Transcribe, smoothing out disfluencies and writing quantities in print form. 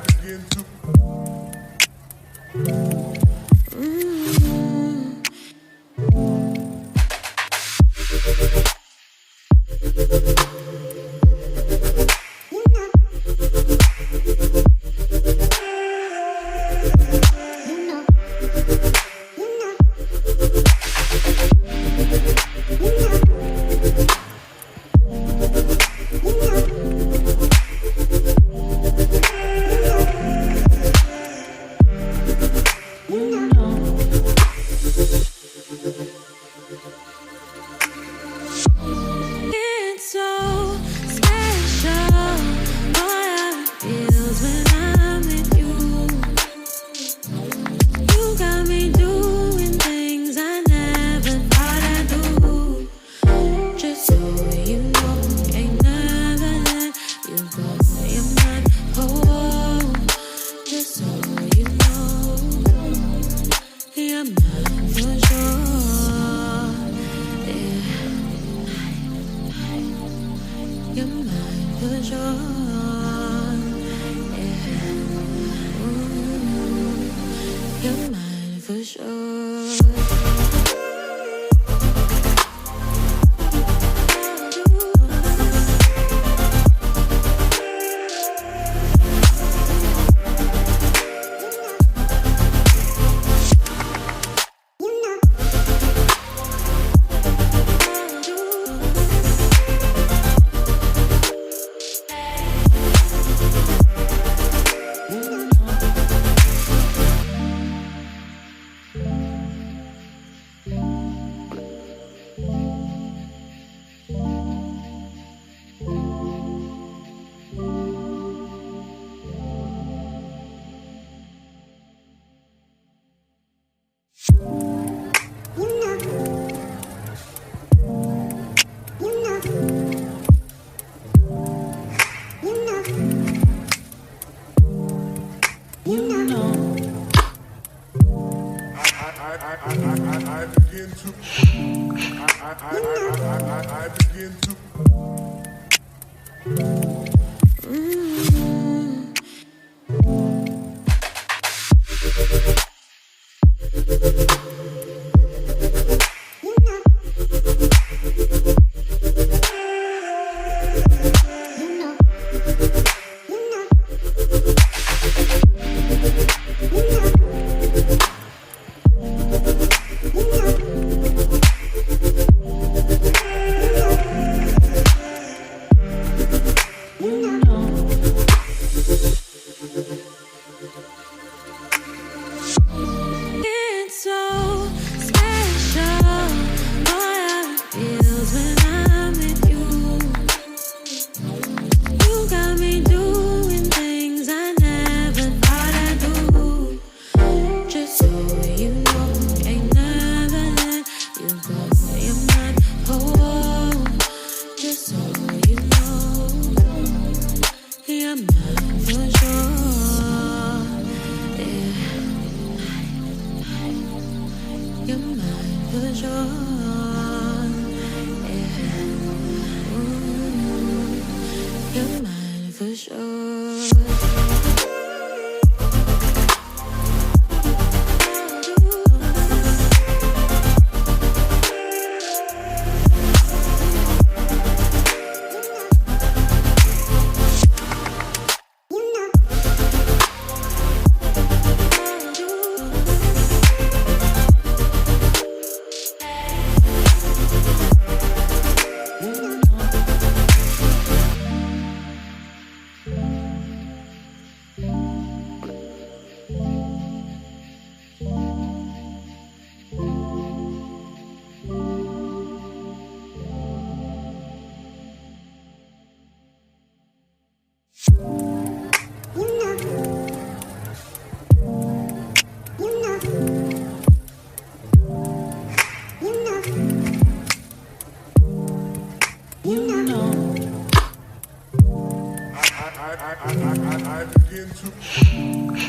begin to. It's so special, boy, how it feels when I'm with you. You got me doing things I never thought I'd do. Just so you know, ain't never let you go. You're mine, oh, just so you know, you're mine for sure. You're mine for sure. Yeah. Ooh, you're mine for sure. I begin to. I begin to. It's so special, boy, how it feels when I'm with you. You got me doing things I never thought I'd do. Just so you know, ain't never let you go. You're mine, oh, just so you know, you're mine for sure. You're mine for sure. Yeah. Ooh, you're mine for sure. I begin to.